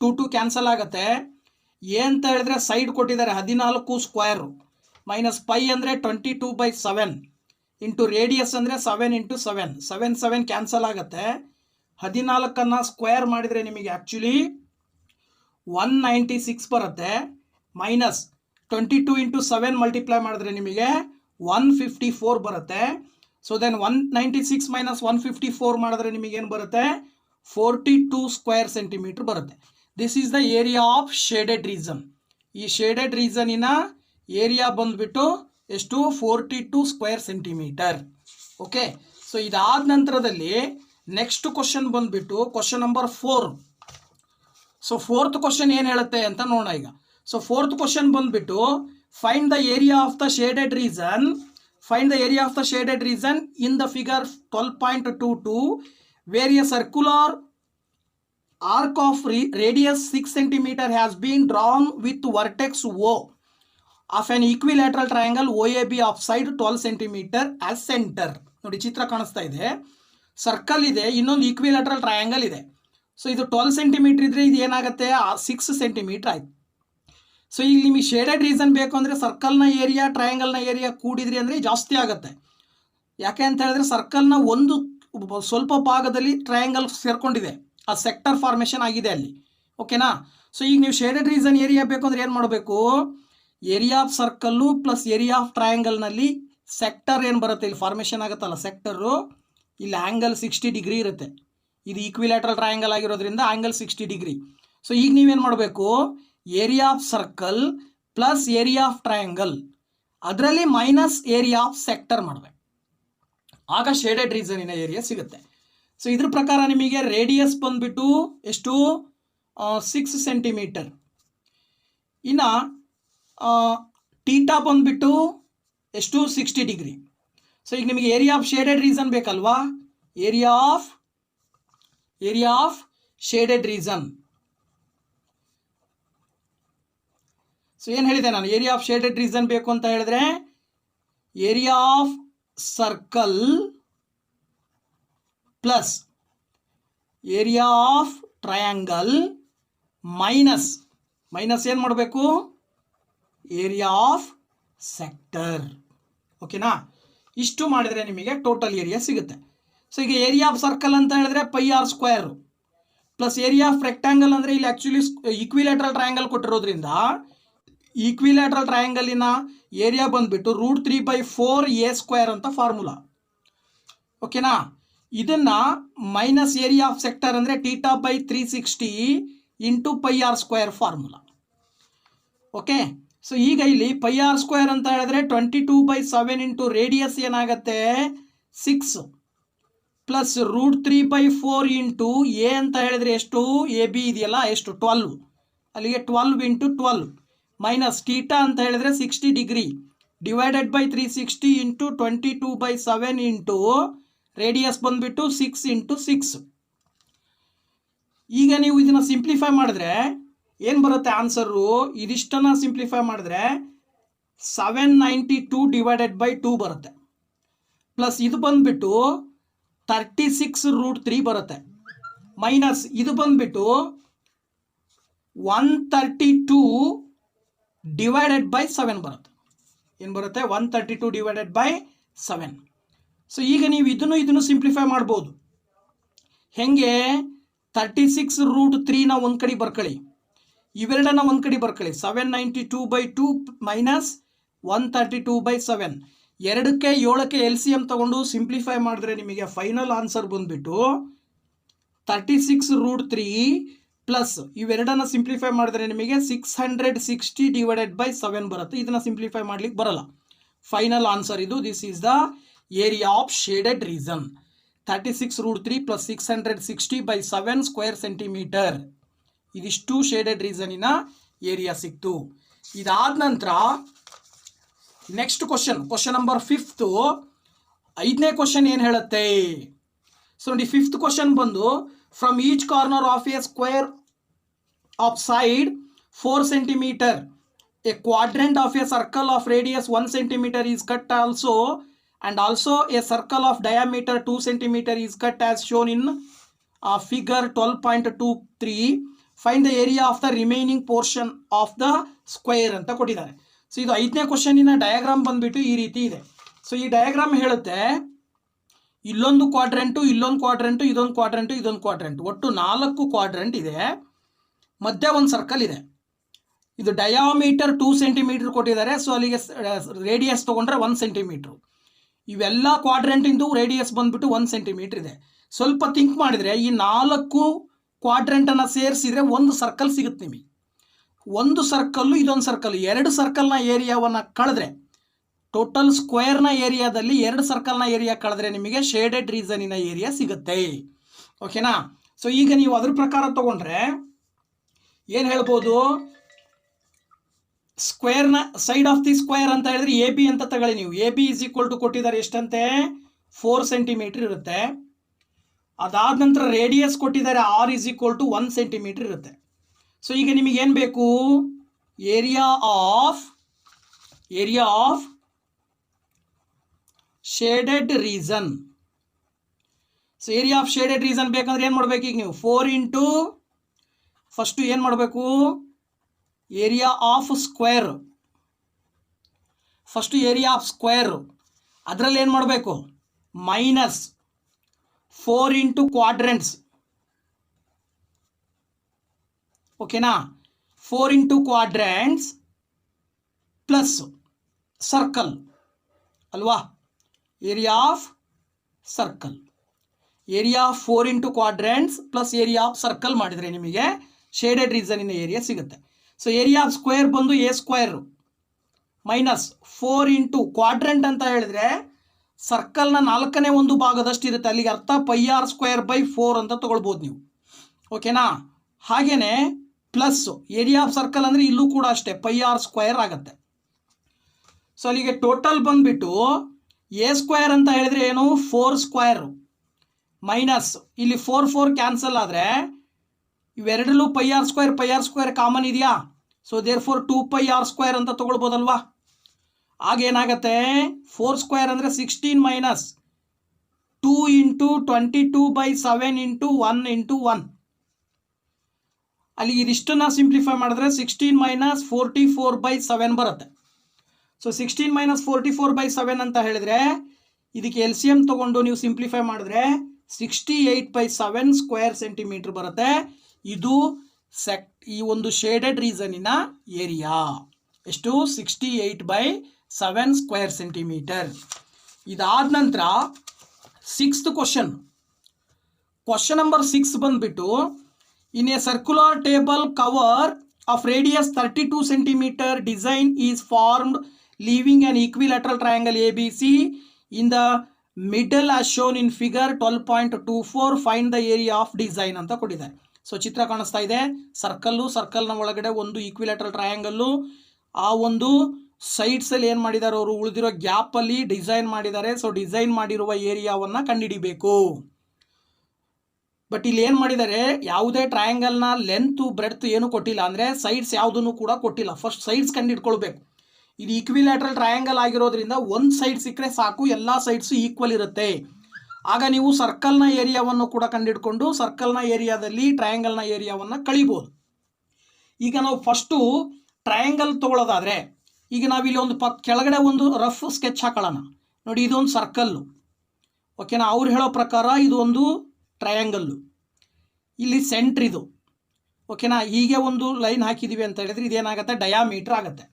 2 cancel ಆಗುತ್ತೆ. ಎ ಅಂತ ಹೇಳಿದ್ರೆ ಸೈಡ್ ಕೊಟ್ಟಿದ್ದಾರೆ 14 ಸ್ಕ್ವೇರು ಮೈನಸ್ ಪೈ ಅಂದರೆ 22/7 ಇಂಟು ರೇಡಿಯಸ್ ಅಂದರೆ 7 ಇಂಟು 7 7 7 ಕ್ಯಾನ್ಸಲ್ ಆಗುತ್ತೆ. 14 ಸ್ಕ್ವೇರ್ ಮಾಡಿದರೆ ನಿಮಗೆ ಆ್ಯಕ್ಚುಲಿ 196 ಬರುತ್ತೆ. ಮೈನಸ್ 22 ಇಂಟು 7 ಮಲ್ಟಿಪ್ಲೈ ಮಾಡಿದ್ರೆ ನಿಮಗೆ 154 ಬರುತ್ತೆ. ಸೊ ದೆನ್ 196 ಮೈನಸ್ 154 ಮಾಡಿದ್ರೆ ನಿಮಗೇನು ಬರುತ್ತೆ, 42 ಸ್ಕ್ವೇರ್ ಸೆಂಟಿಮೀಟರ್ ಬರುತ್ತೆ. This is the area of shaded reason. ಈ ಶೇಡೆಡ್ ರೀಸನಿನ ಏರಿಯಾ ಬಂದುಬಿಟ್ಟು ಎಷ್ಟು, 42 ಸ್ಕ್ವೇರ್ ಸೆಂಟಿಮೀಟರ್. ಓಕೆ, ಸೊ ಇದಾದ ನಂತರದಲ್ಲಿ ನೆಕ್ಸ್ಟ್ ಕ್ವಶನ್ ಬಂದುಬಿಟ್ಟು question number 4. So fourth question ಏನು ಹೇಳುತ್ತೆ ಅಂತ ನೋಡೋಣ ಈಗ. ಸೊ ಫೋರ್ತ್ ಕ್ವಶನ್ ಬಂದುಬಿಟ್ಟು find the area of the shaded reason. Find the area of the shaded region in the figure 12.22 where a circular arc of radius 6 cm has been drawn with vertex O of an equilateral triangle OAB of side 12 cm as center. ನೋಡಿ ಚಿತ್ರ ಕಾಣಿಸ್ತಾ ಇದೆ, ಸರ್ಕಲ್ ಇದೆ, ಇನ್ನೊಂದು ಈಕ್ವಿಲ್ಯಾಟ್ರಲ್ ಟ್ರಯಾಂಗಲ್ ಇದೆ. ಸೊ ಇದು 12 ಸೆಂಟಿಮೀಟರ್ ಇದ್ರೆ ಇದು ಏನಾಗುತ್ತೆ 6 ಸೆಂಟಿಮೀಟರ್ ಆಯ್ತು. ಸೊ ಇಲ್ಲಿ ನಿಮಗೆ ಶೇಡೆಡ್ ರೀಸನ್ ಬೇಕು ಅಂದರೆ ಸರ್ಕಲ್ನ ಏರಿಯಾ ಟ್ರಯಾಂಗಲ್ನ ಏರಿಯಾ ಕೂಡಿದ್ರಿ ಅಂದರೆ ಜಾಸ್ತಿ ಆಗುತ್ತೆ. ಯಾಕೆ ಅಂತ ಹೇಳಿದ್ರೆ ಸರ್ಕಲ್ನ ಒಂದು ಸ್ವಲ್ಪ ಭಾಗದಲ್ಲಿ ಟ್ರಯಾಂಗಲ್ ಸೇರ್ಕೊಂಡಿದೆ, ಆ ಸೆಕ್ಟರ್ ಫಾರ್ಮೇಷನ್ ಆಗಿದೆ ಅಲ್ಲಿ. ಓಕೆನಾ. ಸೊ ಈಗ ನೀವು ಶೇಡೆಡ್ ರೀಸನ್ ಏರಿಯಾ ಬೇಕು ಅಂದರೆ ಏನು ಮಾಡಬೇಕು, area of circle plus area of ಟ್ರಯಾಂಗಲ್ನಲ್ಲಿ ಸೆಕ್ಟರ್ ಏನು ಬರುತ್ತೆ ಇಲ್ಲಿ ಫಾರ್ಮೇಷನ್ ಆಗುತ್ತಲ್ಲ ಸೆಕ್ಟರು, ಇಲ್ಲಿ ಆ್ಯಂಗಲ್ 60 ಡಿಗ್ರಿ ಇರುತ್ತೆ. ಇದು ಈಕ್ವಿಲ್ಯಾಟ್ರಲ್ ಟ್ರಯಾಂಗಲ್ ಆಗಿರೋದ್ರಿಂದ ಆ್ಯಂಗಲ್ 60 ಡಿಗ್ರಿ. ಸೊ ಈಗ ನೀವೇನು ಮಾಡಬೇಕು, area of circle plus area of triangle ಅದರಲ್ಲಿ ಮೈನಸ್ ಏರಿಯಾ ಆಫ್ ಸೆಕ್ಟರ್ ಮಾಡಬೇಕು, ಆಗ ಶೇಡೆಡ್ ರೀಸನಿನ ಏರಿಯಾ ಸಿಗುತ್ತೆ. ಸೊ ಇದ್ರ ಪ್ರಕಾರ ನಿಮಗೆ ರೇಡಿಯಸ್ ಬಂದುಬಿಟ್ಟು ಎಷ್ಟು 6 ಸೆಂಟಿಮೀಟರ್. ಇನ್ನು ಟೀಟಾ ಬಂದುಬಿಟ್ಟು ಎಷ್ಟು 60 ಡಿಗ್ರಿ. ಸೊ ಈಗ ನಿಮಗೆ ಏರಿಯಾ ಆಫ್ ಶೇಡೆಡ್ ರೀಸನ್ ಬೇಕಲ್ವಾ, area of shaded region. So ಏನು ಹೇಳಿದೆ ನಾನು, ಏರಿಯಾ ಆಫ್ ಶೇಡೆಡ್ ರೀಸನ್ ಬೇಕು ಅಂತ ಹೇಳಿದ್ರೆ area of circle plus area of triangle minus ಏನು ಮಾಡಬೇಕು, ಏರಿಯಾ ಆಫ್ ಸೆಕ್ಟರ್. ಓಕೆನಾ. ಇಷ್ಟು ಮಾಡಿದರೆ ನಿಮಗೆ ಟೋಟಲ್ ಏರಿಯಾ ಸಿಗುತ್ತೆ. ಸೊ ಈಗ ಏರಿಯಾ ಆಫ್ ಸರ್ಕಲ್ ಅಂತ ಹೇಳಿದ್ರೆ pi r square plus area of rectangle ಅಂದರೆ ಇಲ್ಲಿ ಆ್ಯಕ್ಚುಲಿ ಈಕ್ವಿಲ್ಯಾಟ್ರಲ್ ಟ್ರಯಾಂಗಲ್ ಕೊಟ್ಟಿರೋದ್ರಿಂದ ಈಕ್ವಿಲ್ಯಾಟ್ರಲ್ ಟ್ರಯಾಂಗಲಿನ ಏರಿಯಾ ಬಂದುಬಿಟ್ಟು √3/4 a ಸ್ಕ್ವೇರ್ ಅಂತ ಫಾರ್ಮುಲಾ. ಓಕೆನಾ. ಇದನ್ನು ಮೈನಸ್ ಏರಿಯಾ ಆಫ್ ಸೆಕ್ಟರ್ ಅಂದರೆ θ/360 into pi r square formula. Okay. So ಈಗ ಇಲ್ಲಿ ಪೈ ಆರ್ ಸ್ಕ್ವೇರ್ ಅಂತ ಹೇಳಿದ್ರೆ 22/7 ಇಂಟು ರೇಡಿಯಸ್ ಏನಾಗುತ್ತೆ 6 ಪ್ಲಸ್ √3/4 ಇಂಟು ಎ ಅಂತ ಹೇಳಿದ್ರೆ ಎಷ್ಟು, ಎ ಬಿ ಇದೆಯಲ್ಲ ಎಷ್ಟು 12, ಅಲ್ಲಿಗೆ 12 ಇಂಟು 12 ಮೈನಸ್ ಟೀಟಾ ಅಂತ ಹೇಳಿದ್ರೆ 60 degree divided by 360 into 22/7 into radius ಬಂದುಬಿಟ್ಟು 6 ಇಂಟು 6. ಈಗ ನೀವು ಇದನ್ನು ಸಿಂಪ್ಲಿಫೈ ಮಾಡಿದ್ರೆ ಏನು ಬರುತ್ತೆ ಆನ್ಸರು, ಇದಿಷ್ಟನ್ನು ಸಿಂಪ್ಲಿಫೈ ಮಾಡಿದ್ರೆ 792 ಡಿವೈಡೆಡ್ ಬೈ 2 ಬರುತ್ತೆ. ಪ್ಲಸ್ ಇದು ಬಂದುಬಿಟ್ಟು 36√3 ಬರುತ್ತೆ. ಮೈನಸ್ ಇದು ಬಂದುಬಿಟ್ಟು 132 ಡಿವೈಡೆಡ್ ಬೈ 7 ಬರುತ್ತೆ. ಏನು ಬರುತ್ತೆ 132 ಡಿವೈಡೆಡ್ ಬೈ 7. ಸೊ ಈಗ ನೀವು ಇದನ್ನು ಸಿಂಪ್ಲಿಫೈ ಮಾಡ್ಬೋದು. ಹೆಂಗೆ, 36√3ನ ಒಂದು ಕಡೆ ಬರ್ಕೊಳ್ಳಿ, ಇವೆರಡನ್ನ ಒಂದು ಕಡೆ ಬರ್ಕೊಳ್ಳಿ, 792/2 ಮೈನಸ್ 132/7 ಎರಡಕ್ಕೆ 7ಕ್ಕೆ LCM ತಗೊಂಡು ಸಿಂಪ್ಲಿಫೈ ಮಾಡಿದ್ರೆ ನಿಮಗೆ ಫೈನಲ್ ಆನ್ಸರ್ ಬಂದುಬಿಟ್ಟು 36√3 ಪ್ಲಸ್ ಇವೆರಡನ್ನ ಸಿಂಪ್ಲಿಫೈ ಮಾಡಿದ್ರೆ ನಿಮಗೆ 660 ಡಿವೈಡೆಡ್ ಬೈ 7 ಬರುತ್ತೆ. ಇದನ್ನು ಸಿಂಪ್ಲಿಫೈ ಮಾಡ್ಲಿಕ್ಕೆ ಬರಲ್ಲ. ಫೈನಲ್ ಆನ್ಸರ್ ಇದು. This is the area of shaded reason. 36√3 plus 660 by 7 square centimetre. ಇದಿಷ್ಟು ಶೇಡೆಡ್ ರೀಸನಿನ ಏರಿಯಾ ಸಿಕ್ತು. ಇದಾದ ನಂತರ ನೆಕ್ಸ್ಟ್ ಕ್ವಶನ್ ನಂಬರ್ 5th, 5ನೇ ಕ್ವಶನ್ ಏನು ಹೇಳುತ್ತೆ? ಸೊ ನೋಡಿ, 5th ಕ್ವಶನ್ ಬಂದು from each corner of A square of side 4 centimeter, a quadrant of a circle of radius 1 centimeter is cut also, and also a circle of diameter 2 centimeter is cut as shown in figure 12.23. Find the area of the remaining portion of the square ಅಂತ ಕೊಟ್ಟಿದ್ದಾರೆ. ಸೊ ಇದು 5ನೇ ಕ್ವಶನಿನ ಡಯಾಗ್ರಾಮ್ ಬಂದ್ಬಿಟ್ಟು ಈ ರೀತಿ ಇದೆ. ಸೊ ಈ ಡಯಾಗ್ರಾಮ್ ಹೇಳುತ್ತೆ ಇಲ್ಲೊಂದು ಕ್ವಾಡ್ರೆಂಟು, ಇಲ್ಲೊಂದು ಕ್ವಾಡ್ರೆಂಟು, ಇದೊಂದು ಕ್ವಾಡ್ರೆಂಟು, ಇದೊಂದು ಕ್ವಾಡ್ರೆಂಟು, ಒಟ್ಟು 4 ಕ್ವಾಡ್ರೆಂಟ್ ಇದೆ. ಮಧ್ಯೆ ಒಂದು ಸರ್ಕಲ್ ಇದೆ. ಇದು ಡಯಾಮೀಟರ್ 2 centimeter ಕೊಟ್ಟಿದ್ದಾರೆ. ಸೊ ಅಲ್ಲಿಗೆ ರೇಡಿಯಸ್ ತೊಗೊಂಡ್ರೆ 1 centimeter. ಇವೆಲ್ಲ ಕ್ವಾಡ್ರೆಂಟಿಂದು ರೇಡಿಯಸ್ ಬಂದ್ಬಿಟ್ಟು 1 centimeter ಇದೆ. ಸ್ವಲ್ಪ ಥಿಂಕ್ ಮಾಡಿದರೆ ಈ 4 ಕ್ವಾಡ್ರೆಂಟನ್ನು ಸೇರಿಸಿದರೆ ಒಂದು ಸರ್ಕಲ್ ಸಿಗುತ್ತೆ ನಿಮಗೆ. ಒಂದು ಸರ್ಕಲ್ಲು ಇದೊಂದು ಸರ್ಕಲ್, 2 ಸರ್ಕಲ್ನ ಏರಿಯಾವನ್ನು ಕಳೆದ್ರೆ, ಟೋಟಲ್ ಸ್ಕ್ವೇರ್ನ ಏರಿಯಾದಲ್ಲಿ 2 ಸರ್ಕಲ್ನ ಏರಿಯಾ ಕಳೆದ್ರೆ ನಿಮಗೆ ಶೇಡೆಡ್ ರೀಸನಿನ ಏರಿಯಾ ಸಿಗುತ್ತೆ. ಓಕೆನಾ? ಸೊ ಈಗ ನೀವು ಅದ್ರ ಪ್ರಕಾರ ತಗೊಂಡ್ರೆ ಏನು ಹೇಳ್ಬೋದು? ಸ್ಕ್ವೇರ್ನ ಸೈಡ್ ಆಫ್ ದಿ ಸ್ಕ್ವೇರ್ ಅಂತ ಹೇಳಿದ್ರೆ ಎ ಬಿ ಅಂತ ತಗೊಳ್ಳಿ ನೀವು. A B is equal to ಕೊಟ್ಟಿದ್ದಾರೆ ಎಷ್ಟಂತೆ? 4 centimeter ಇರುತ್ತೆ. ಅದಾದ ನಂತರ ರೇಡಿಯಸ್ ಕೊಟ್ಟಿದ್ದಾರೆ R is equal to 1 centimeter ಇರುತ್ತೆ. ಸೊ ಈಗ ನಿಮಗೆ ಏನು ಬೇಕು? Area of shaded region. So area of shaded region ಬೇಕಂದ್ರೆ ಏನು ಮಾಡಬೇಕು? ಈಗ ನೀವು 4 ಇಂಟು ಫಸ್ಟು ಏನು ಮಾಡಬೇಕು? Area of square, first area of square, ಅದರಲ್ಲಿ ಏನು ಮಾಡಬೇಕು? Minus 4 into ಕ್ವಾಡ್ರೆಂಟ್ಸ್. ಓಕೆನಾ? 4 ಇಂಟು ಕ್ವಾಡ್ರೆಂಟ್ಸ್ ಪ್ಲಸ್ ಸರ್ಕಲ್ ಅಲ್ವಾ? Area of circle, area of 4 into ಕ್ವಾಡ್ರೆಂಟ್ಸ್ plus area of circle ಮಾಡಿದರೆ ನಿಮಗೆ ಶೇಡೆಡ್ ರೀಸನಿನ ಏರಿಯಾ ಸಿಗುತ್ತೆ. ಸೊ ಏರಿಯಾ ಆಫ್ ಸ್ಕ್ವೇರ್ ಬಂದು A square minus 4 into quadrant ಅಂತ ಹೇಳಿದ್ರೆ ಸರ್ಕಲ್ನ 4ನೇ ಒಂದು ಭಾಗದಷ್ಟು ಇರುತ್ತೆ. ಅಲ್ಲಿಗೆ ಅರ್ಥ πr²/4 ಅಂತ ತೊಗೊಳ್ಬೋದು ನೀವು. ಓಕೆನಾ? ಹಾಗೆಯೇ ಪ್ಲಸ್ ಏರಿಯಾ ಆಫ್ ಸರ್ಕಲ್ ಅಂದರೆ ಇಲ್ಲೂ ಕೂಡ ಅಷ್ಟೇ πr² ಆಗುತ್ತೆ. ಸೊ ಅಲ್ಲಿಗೆ ಟೋಟಲ್ ಬಂದುಬಿಟ್ಟು ಎ ಸ್ಕ್ವೇರ್ ಅಂತ ಹೇಳಿದರೆ ಏನು? 4² ಮೈನಸ್ ಇಲ್ಲಿ 4 ಕ್ಯಾನ್ಸಲ್ ಆದರೆ ಇವೆರಡಲ್ಲೂ πr² ಕಾಮನ್ ಇದೆಯಾ? ಸೊ ದೇರ್ಫೋರ್ 2πr² ಅಂತ ತೊಗೊಳ್ಬೋದಲ್ವಾ? ಆಗೇನಾಗತ್ತೆ? 4² ಅಂದರೆ 16 ಮೈನಸ್ 2 ಇಂಟು 22/7 ಇಂಟು 1 ಇಂಟು 1. ಅಲ್ಲಿ ಇದಿಷ್ಟನ್ನು ಸಿಂಪ್ಲಿಫೈ ಮಾಡಿದ್ರೆ 16 ಮೈನಸ್ 44/7 ಬರುತ್ತೆ. ಸೊ 16 ಮೈನಸ್ 44/7 ಅಂತ ಹೇಳಿದರೆ ಇದಕ್ಕೆ ಎಲ್ ಸಿ ಎಮ್ ತೊಗೊಂಡು ನೀವು ಸಿಂಪ್ಲಿಫೈ ಮಾಡಿದ್ರೆ 68/7 ಸ್ಕ್ವೇರ್ ಸೆಂಟಿಮೀಟರ್ ಬರುತ್ತೆ. ಇದು ಈ ಒಂದು ಶೇಡೆಡ್ ರೀಸನಿನ ಏರಿಯಾ. ಎಷ್ಟು? 68/7 ಸ್ಕ್ವೇರ್ ಸೆಂಟಿಮೀಟರ್. ಇದಾದ ನಂತರ 6th ಕ್ವಶನ್ ನಂಬರ್ 6 ಬಂದುಬಿಟ್ಟು in a circular table cover of radius 32 centimeter design is formed leaving an equilateral triangle A B C in the middle as shown in figure 12.24. Find the area of design ಅಂತ ಕೊಟ್ಟಿದ್ದಾರೆ. ಸೊ ಚಿತ್ರ ಕಾಣಿಸ್ತಾ ಇದೆ. ಸರ್ಕಲ್ನ ಒಳಗಡೆ ಒಂದು ಈಕ್ವಿಲ್ಯಾಟ್ರಲ್ ಟ್ರಯಾಂಗಲ್ಲು, ಆ ಒಂದು ಸೈಡ್ಸಲ್ಲಿ ಏನು ಮಾಡಿದ್ದಾರೆ ಅವರು? ಉಳಿದಿರೋ ಗ್ಯಾಪಲ್ಲಿ ಡಿಸೈನ್ ಮಾಡಿದ್ದಾರೆ. ಸೊ ಡಿಸೈನ್ ಮಾಡಿರುವ ಏರಿಯಾವನ್ನು ಕಂಡುಹಿಡಿಬೇಕು. ಬಟ್ ಇಲ್ಲಿ ಏನು ಮಾಡಿದ್ದಾರೆ? ಯಾವುದೇ ಟ್ರಯಾಂಗಲ್ನ ಲೆಂತು ಬ್ರೆಡ್ತ್ ಏನು ಕೊಟ್ಟಿಲ್ಲ, ಅಂದರೆ ಸೈಡ್ಸ್ ಯಾವುದನ್ನು ಕೂಡ ಕೊಟ್ಟಿಲ್ಲ. ಫಸ್ಟ್ ಸೈಡ್ಸ್ ಕಂಡುಹಿಡ್ಕೊಳ್ಬೇಕು. ಇದು ಈಕ್ವಿಲ್ಯಾಟ್ರಲ್ ಟ್ರಯಾಂಗಲ್ ಆಗಿರೋದ್ರಿಂದ ಒಂದು ಸೈಡ್ ಸಿಕ್ಕರೆ ಸಾಕು, ಎಲ್ಲ ಸೈಡ್ಸು ಈಕ್ವಲ್ ಇರುತ್ತೆ. ಆಗ ನೀವು ಸರ್ಕಲ್ನ ಏರಿಯಾವನ್ನು ಕೂಡ ಕಂಡುಹಿಡ್ಕೊಂಡು ಸರ್ಕಲ್ನ ಏರಿಯಾದಲ್ಲಿ ಟ್ರಯಾಂಗಲ್ನ ಏರಿಯಾವನ್ನು ಕಳಿಬೋದು. ಈಗ ನಾವು ಫಸ್ಟು ಟ್ರಯಾಂಗಲ್ ತೊಗೊಳ್ಳೋದಾದರೆ ಈಗ ನಾವಿಲ್ಲಿ ಒಂದು ಕೆಳಗಡೆ ಒಂದು ರಫ್ ಸ್ಕೆಚ್ ಹಾಕೊಳ್ಳೋಣ. ನೋಡಿ, ಇದೊಂದು ಸರ್ಕಲ್ಲು. ಓಕೆನಾ? ಅವ್ರು ಹೇಳೋ ಪ್ರಕಾರ ಇದು ಒಂದು ಟ್ರಯಾಂಗಲ್ಲು. ಇಲ್ಲಿ ಸೆಂಟ್ರ್ ಇದು. ಓಕೆನಾ? ಹೀಗೆ ಒಂದು ಲೈನ್ ಹಾಕಿದ್ದೀವಿ ಅಂತ ಹೇಳಿದ್ರೆ ಇದೇನಾಗುತ್ತೆ? ಡಯಾಮೀಟ್ರ್ ಆಗುತ್ತೆ.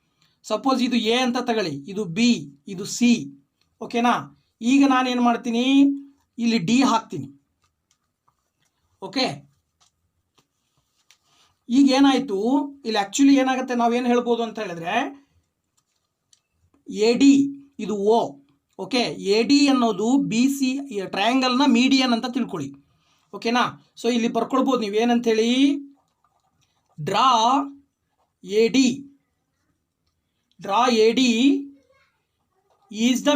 ಸಪೋಸ್ ಇದು ಎ ಅಂತ ತಗೊಳ್ಳಿ, ಇದು ಬಿ, ಇದು ಸಿ. ಓಕೆನಾ? ಈಗ ನಾನೇನು ಮಾಡ್ತೀನಿ? ಇಲ್ಲಿ ಡಿ ಹಾಕ್ತೀನಿ. ಓಕೆ, ಈಗ ಏನಾಯಿತು ಇಲ್ಲಿ ಆ್ಯಕ್ಚುಲಿ ಏನಾಗುತ್ತೆ, ನಾವೇನು ಹೇಳ್ಬೋದು ಅಂತ ಹೇಳಿದ್ರೆ ಎ ಡಿ ಇದು ಓ, ಓಕೆ, ಎ ಡಿ ಅನ್ನೋದು ಬಿ ಸಿ ಟ್ರಯಾಂಗಲ್ನ ಮೀಡಿಯನ್ ಅಂತ ತಿಳ್ಕೊಳ್ಳಿ, ಓಕೆನಾ. ಸೊ ಇಲ್ಲಿ ಬರ್ಕೊಳ್ಬೋದು ನೀವೇನಂತೇಳಿ, draw A D is the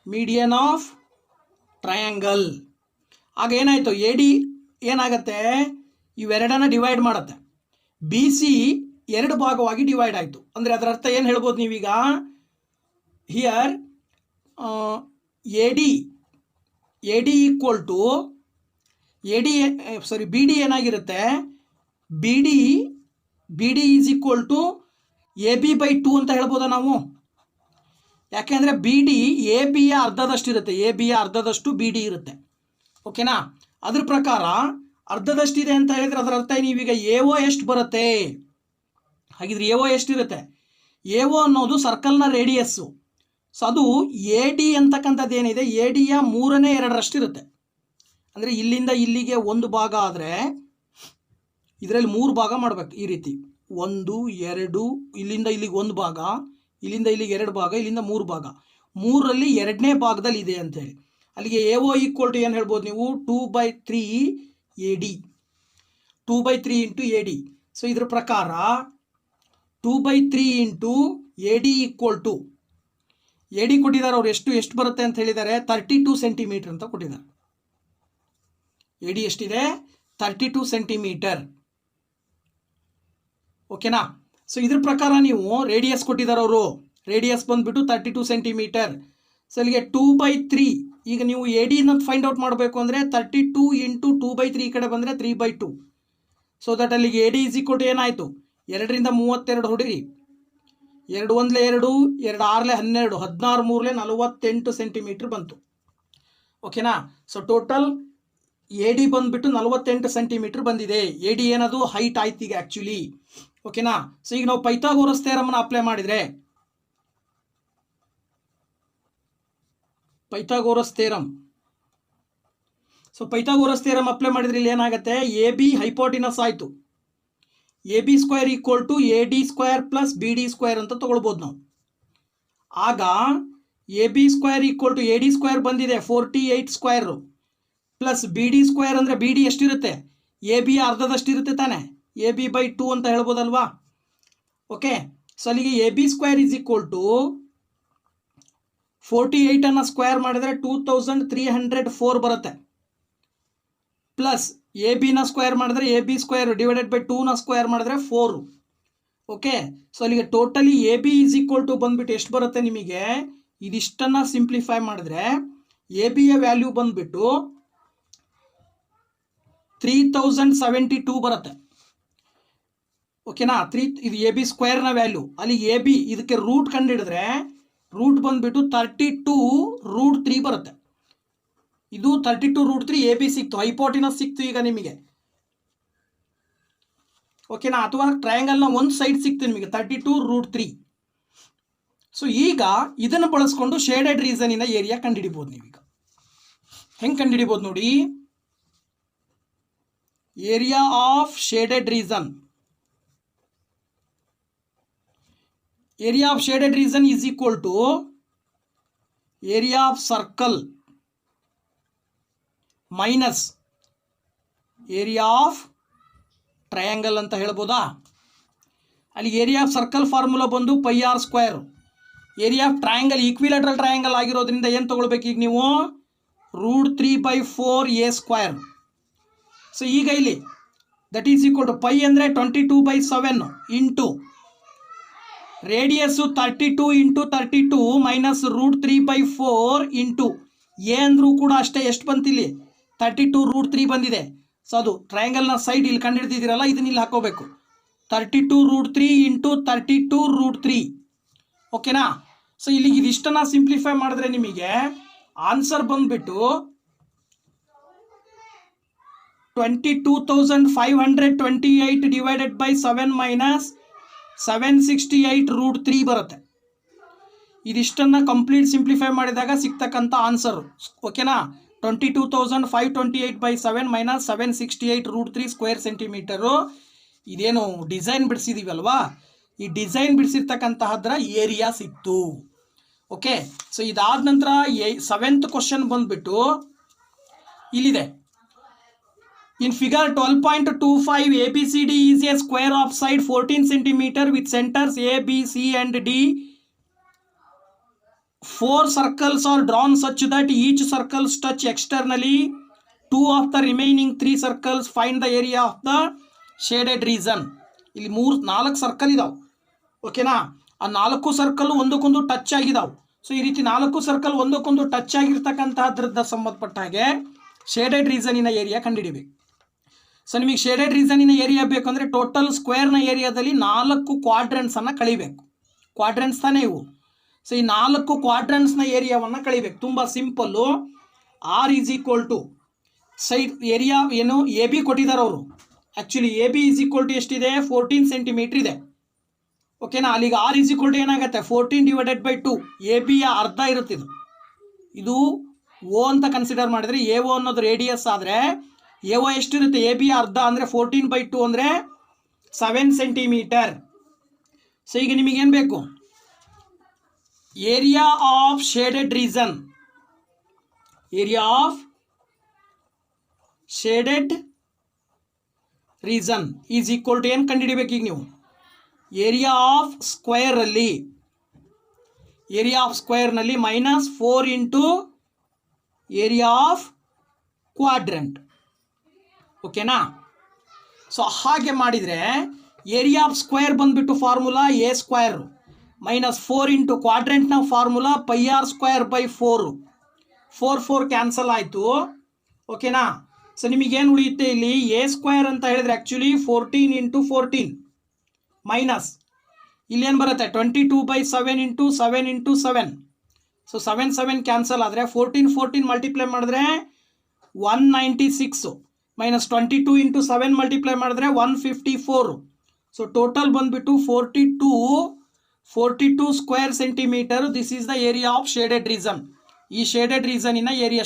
median of triangle. ಆಗ ಏನಾಯಿತು, ಎ ಡಿ ಏನಾಗುತ್ತೆ, ಇವೆರಡನ್ನ ಡಿವೈಡ್ ಮಾಡುತ್ತೆ, ಬಿ ಸಿ ಎರಡು ಭಾಗವಾಗಿ ಡಿವೈಡ್ ಆಯಿತು. ಅಂದರೆ ಅದರ ಅರ್ಥ ಏನು ಹೇಳ್ಬೋದು ನೀವೀಗ, here A D equal to B D ಏನಾಗಿರುತ್ತೆ, B D is equal to A B by 2 ಅಂತ ಹೇಳ್ಬೋದಾ ನಾವು. ಯಾಕೆಂದರೆ ಬಿ ಡಿ ಎ ಬಿಯ ಅರ್ಧದಷ್ಟು ಇರುತ್ತೆ, ಎ ಬಿಯ ಅರ್ಧದಷ್ಟು ಬಿ ಡಿ ಇರುತ್ತೆ, ಓಕೆನಾ. ಅದ್ರ ಪ್ರಕಾರ ಅರ್ಧದಷ್ಟಿದೆ ಅಂತ ಹೇಳಿದ್ರೆ ಅದರ ಅರ್ಥ ನೀವೀಗ ಎ ಒ ಎಷ್ಟು ಬರುತ್ತೆ, ಹಾಗಿದ್ರೆ ಎ ಒ ಎಷ್ಟಿರುತ್ತೆ, ಎ ಒ ಅನ್ನೋದು ಸರ್ಕಲ್ನ ರೇಡಿಯಸ್ಸು. ಸೊ ಅದು ಎ ಡಿ ಅಂತಕ್ಕಂಥದ್ದು ಏನಿದೆ, ಎ ಡಿಯ 3/2 ಇರುತ್ತೆ. ಅಂದರೆ ಇಲ್ಲಿಂದ ಇಲ್ಲಿಗೆ ಒಂದು ಭಾಗ ಆದರೆ ಇದರಲ್ಲಿ 3 ಭಾಗ ಮಾಡಬೇಕು, ಈ ರೀತಿ 1 2, ಇಲ್ಲಿಂದ ಇಲ್ಲಿಗೆ 1 ಭಾಗ, ಇಲ್ಲಿಂದ ಇಲ್ಲಿಗೆ 2 ಭಾಗ, ಇಲ್ಲಿಂದ 3 ಭಾಗ, 3ರಲ್ಲಿ 2ನೇ ಭಾಗದಲ್ಲಿ ಇದೆ ಅಂತೇಳಿ. ಅಲ್ಲಿಗೆ ಎ ಒ ಈಕ್ವಲ್ ಟು ಏನು ಹೇಳ್ಬೋದು ನೀವು, 2/3 A D, 2/3 into A D. So ಇದ್ರ ಪ್ರಕಾರ 2/3 into A D equal to, A D ಕೊಟ್ಟಿದ್ದಾರೆ ಅವ್ರು ಎಷ್ಟು ಬರುತ್ತೆ ಅಂತ ಹೇಳಿದ್ದಾರೆ, 32 ಸೆಂಟಿಮೀಟರ್ ಅಂತ ಕೊಟ್ಟಿದ್ದಾರೆ. ಎ ಡಿ ಎಷ್ಟಿದೆ, 32 ಸೆಂಟಿಮೀಟರ್, ಓಕೆನಾ. ಸೊ ಇದ್ರ ಪ್ರಕಾರ ನೀವು ರೇಡಿಯಸ್ ಕೊಟ್ಟಿದ್ದಾರೆ ಅವರು, ರೇಡಿಯಸ್ ಬಂದುಬಿಟ್ಟು 32 ಸೆಂಟಿಮೀಟರ್. ಸೊ ಇಲ್ಲಿಗೆ 2/3, ಈಗ ನೀವು ಎ ಡಿನ ಫೈಂಡ್ ಔಟ್ ಮಾಡಬೇಕು ಅಂದರೆ 32 ಇಂಟು 2/3 ಈ ಕಡೆ ಬಂದರೆ 3/2. ಸೊ ದಟ್ ಅಲ್ಲಿಗೆ A D is equal to ಏನಾಯಿತು, 2ರಿಂದ 32 ಹೊಡಿರಿ, 2 1 2, 2 6 12, 16 3 48 ಸೆಂಟಿಮೀಟರ್ ಬಂತು, ಓಕೆನಾ. ಸೊ ಟೋಟಲ್ ಎ ಡಿ ಬಂದುಬಿಟ್ಟು 48 ಸೆಂಟಿಮೀಟರ್ ಬಂದಿದೆ. ಎ ಡಿ ಏನದು ಹೈಟ್ ಆಯ್ತು ಈಗ ಆ್ಯಕ್ಚುಲಿ, ಓಕೆನಾ. ಸೊ ಈಗ ನಾವು ಪೈಥಾಗೋರಸ್ ಥಿಯರಮ್ನ ಅಪ್ಲೈ ಮಾಡಿದರೆ, ಪೈಥಾಗೋರಸ್ ಥಿಯರಮ್ ಅಪ್ಲೈ ಮಾಡಿದ್ರೆ ಇಲ್ಲಿ ಏನಾಗುತ್ತೆ, ಎ ಬಿ ಹೈಪೋಟಿನಸ್ ಆಯಿತು, A B square equal to A D square plus B D square ಅಂತ ತೊಗೊಳ್ಬೋದು ನಾವು. ಆಗ A B square equal to A D square ಬಂದಿದೆ 48 square, plus B D square ಅಂದರೆ ಬಿ ಡಿ ಎಷ್ಟಿರುತ್ತೆ, ಎ ಬಿಯ ಅರ್ಧದಷ್ಟಿರುತ್ತೆ ತಾನೆ, ಎ ಬಿ ಬೈ 2 ಅಂತ ಹೇಳ್ಬೋದಲ್ವಾ, ಓಕೆ. ಸೊ ಅಲ್ಲಿಗೆ A B square is equal to 48 square ಮಾಡಿದರೆ 2304 ಬರುತ್ತೆ, ಪ್ಲಸ್ ಎ ಬಿನ ಸ್ಕ್ವೇರ್ ಮಾಡಿದ್ರೆ A B square divided by 2ನ ಸ್ಕ್ವೇರ್ ಮಾಡಿದ್ರೆ 4, ಓಕೆ. ಸೊ ಅಲ್ಲಿಗೆ totally A B is equal to ಬಂದುಬಿಟ್ಟು ಎಷ್ಟು ಬರುತ್ತೆ ನಿಮಗೆ, ಇದಿಷ್ಟನ್ನು ಸಿಂಪ್ಲಿಫೈ ಮಾಡಿದ್ರೆ ಎ ಬಿಯ ವ್ಯಾಲ್ಯೂ ಬಂದುಬಿಟ್ಟು 3072 ಬರುತ್ತೆ, ಓಕೆನಾ. ಇದು ಎ ಬಿ ಸ್ಕ್ವೇರ್ನ ವ್ಯಾಲ್ಯೂ, ಅಲ್ಲಿ ಎ ಬಿ ಇದಕ್ಕೆ ರೂಟ್ ಕಂಡುಹಿಡಿದ್ರೆ ರೂಟ್ ಬಂದುಬಿಟ್ಟು 32√3 ಬರುತ್ತೆ. ಇದು 32√3 ಎ ಬಿ ಸಿಕ್ತು, ಹೈಪೋಟಿನಸ್ ಸಿಕ್ತು ಈಗ ನಿಮಗೆ, ಓಕೆನಾ. ಅಥವಾ ಟ್ರಯಾಂಗಲ್ನ ಒಂದು ಸೈಡ್ ಸಿಕ್ತು ನಿಮಗೆ 32√3. ಸೊ ಈಗ ಇದನ್ನು ಬಳಸ್ಕೊಂಡು ಶೇಡೆಡ್ ರೀಸನಿಂದ ಏರಿಯಾ ಕಂಡುಹಿಡಿಬೋದು. ನೀವೀಗ ಹೆಂಗೆ ಕಂಡುಹಿಡಿಬೋದು ನೋಡಿ, area of shaded region, area of shaded region is equal to area of circle minus area of triangle ಅಂತ ಹೇಳ್ಬೋದಾ. ಅಲ್ಲಿ ಏರಿಯಾ ಆಫ್ ಸರ್ಕಲ್ ಫಾರ್ಮುಲಾ ಬಂದು πr², area of triangle equilateral triangle ಆಗಿರೋದ್ರಿಂದ ಏನು ತೊಗೊಳ್ಬೇಕು ಈಗ ನೀವು, √3/4a². ಸೊ ಈಗ ಇಲ್ಲಿ that is equal to pi ಅಂದರೆ 22/7 into radius 32 into 32 minus √3/4 into A ಅಂದರೂ ಕೂಡ ಅಷ್ಟೇ, ಎಷ್ಟು ಬಂತಿಲ್ಲಿ 32√3 ಬಂದಿದೆ. ಸೊ ಅದು ಟ್ರಯಾಂಗಲ್ನ ಸೈಡ್ ಇಲ್ಲಿ ಕಂಡುಹಿಡ್ದಿದ್ದೀರಲ್ಲ, ಇದನ್ನ ಇಲ್ಲಿ ಹಾಕೋಬೇಕು, 32√3 ಇಂಟು 32√3, ಓಕೆನಾ. ಸೊ ಇಲ್ಲಿಗೆ ಇದಿಷ್ಟನ್ನು ಸಿಂಪ್ಲಿಫೈ ಮಾಡಿದ್ರೆ ನಿಮಗೆ ಆನ್ಸರ್ ಬಂದುಬಿಟ್ಟು 22,528 ಡಿವೈಡೆಡ್ ಬೈ 7 ಮೈನಸ್ 768√3 ಬರುತ್ತೆ. ಇದಿಷ್ಟನ್ನು ಕಂಪ್ಲೀಟ್ ಸಿಂಪ್ಲಿಫೈ ಮಾಡಿದಾಗ ಸಿಗ್ತಕ್ಕಂಥ ಆನ್ಸರು, ಓಕೆನಾ. 22,528/7 ಮೈನಸ್ 768√3 ಸ್ಕ್ವೇರ್ ಸೆಂಟಿಮೀಟರು. ಇದೇನು ಡಿಸೈನ್ ಬಿಡಿಸಿದೀವಲ್ವಾ, ಈ ಡಿಸೈನ್ ಬಿಡಿಸಿರ್ತಕ್ಕಂತಹದ್ರ ಏರಿಯಾ ಸಿಕ್ತು. ಓಕೆ, ಸೊ ಇದಾದ ನಂತರ 7th ಕ್ವಶನ್ ಬಂದ್ಬಿಟ್ಟು ಇಲ್ಲಿದೆ. In figure 12.25, ABCD is a square of side 14 cm with centers A, B, C and D. 4 circles are drawn such that each circles touch externally 2 of the remaining 3 circles. Find the area of the shaded region. ಇಲ್ಲಿ 4 ಸರ್ಕಲ್ ಇದಾವೆ. ಓಕೆನಾ, ಆ 4 ಸರ್ಕಲ್ ಒಂದಕ್ಕೊಂದು ಟಚ್ ಆಗಿದಾವೆ. ಸೊ ಈ ರೀತಿ 4 ಸರ್ಕಲ್ ಒಂದಕ್ಕೊಂದು ಟಚ್ ಆಗಿರ್ತಕ್ಕಂತಹದ್ರದ ಸಂಬಂಧಪಟ್ಟ ಹಾಗೆ ಶೇಡೆಡ್ ರೀಸನಿನ ಏರಿಯಾ ಕಂಡುಹಿಡಿಬೇಕು. ಸೊ ನಿಮಗೆ ಶೇಡೆಡ್ ರೀಸನಿನ ಏರಿಯಾ ಬೇಕಂದರೆ ಟೋಟಲ್ ಸ್ಕ್ವೇರ್ನ ಏರಿಯಾದಲ್ಲಿ 4 ಕ್ವಾಡ್ರೆಂಟ್ಸನ್ನು ಕಳಿಬೇಕು. ಕ್ವಾಡ್ರೆಂಟ್ಸ್ ತಾನೇ ಇವು. ಸೊ ಈ 4 ಕ್ವಾಡ್ರೆಂಟ್ಸ್ನ ಏರಿಯಾವನ್ನು ಕಳಿಬೇಕು. ತುಂಬ simple. R is equal to side area ಏನು ಎ ಬಿ ಕೊಟ್ಟಿದ್ದಾರೆ ಅವರು. Actually A B is equal to ಎಷ್ಟಿದೆ, 14 ಸೆಂಟಿಮೀಟ್ರ್ ಇದೆ. ಓಕೆನಾ, ಅಲ್ಲಿಗೆ ಆರ್ ಈಸ್ ಈಕ್ವಲ್ ಟು ಏನಾಗುತ್ತೆ, 14/2. ಎ ಬಿಯ ಅರ್ಧ ಇರುತ್ತೆ. ಇದು ಓ ಅಂತ ಕನ್ಸಿಡರ್ ಮಾಡಿದರೆ ಎ ಓ ಅನ್ನೋದು ರೇಡಿಯಸ್ ಆದರೆ ಎ ಓ ಎಷ್ಟಿರುತ್ತೆ, ಎ ಬಿಯ ಅರ್ಧ ಅಂದರೆ 14/2 ಅಂದರೆ 7 ಸೆಂಟಿಮೀಟರ್. ಸೊ ಈಗ ನಿಮಗೇನು ಬೇಕು, area of shaded region. Area of shaded region is equal to ಏನು ಕಂಡುಹಿಡಿಬೇಕು ಈಗ ನೀವು, ಏರಿಯಾ ಆಫ್ ಸ್ಕ್ವೇರಲ್ಲಿ -4 ಇಂಟು ಏರಿಯಾ ಆಫ್ ಕ್ವಾಡ್ರೆಂಟ್. ಓಕೆನಾ, ಸೊ ಹಾಗೆ ಮಾಡಿದರೆ ಏರಿಯಾ ಆಫ್ ಸ್ಕ್ವೇರ್ ಬಂದುಬಿಟ್ಟು ಫಾರ್ಮುಲಾ ಎ ಸ್ಕ್ವೇರು -4 ಇಂಟು ಕ್ವಾಡ್ರೆಂಟ್ನ ಫಾರ್ಮುಲಾ πr²/4. 4 ಕ್ಯಾನ್ಸಲ್ ಆಯಿತು. ಓಕೆನಾ, ಸೊ ನಿಮಗೇನು ಉಳಿಯುತ್ತೆ ಇಲ್ಲಿ, ಎ ಸ್ಕ್ವೇರ್ ಅಂತ ಹೇಳಿದ್ರೆ ಆ್ಯಕ್ಚುಲಿ 14 ಇಂಟು 14 ಮೈನಸ್ ಇಲ್ಲೇನು ಬರುತ್ತೆ 22/7 ಇಂಟು 7 ಇಂಟು 7. ಸೊ 7 ಕ್ಯಾನ್ಸಲ್ ಆದರೆ 14 ಮಲ್ಟಿಪ್ಲೈ ಮಾಡಿದ್ರೆ 196 ಮೈನಸ್ 22 ಇಂಟು 7 ಮಲ್ಟಿಪ್ಲೈ ಮಾಡಿದ್ರೆ 154. ಸೊ ಟೋಟಲ್ ಬಂದುಬಿಟ್ಟು 42 square centimetre. This is the area of shaded reason. ಈ ಶೇಡೆಡ್ ರೀಸನಿನ ಏರಿಯಾ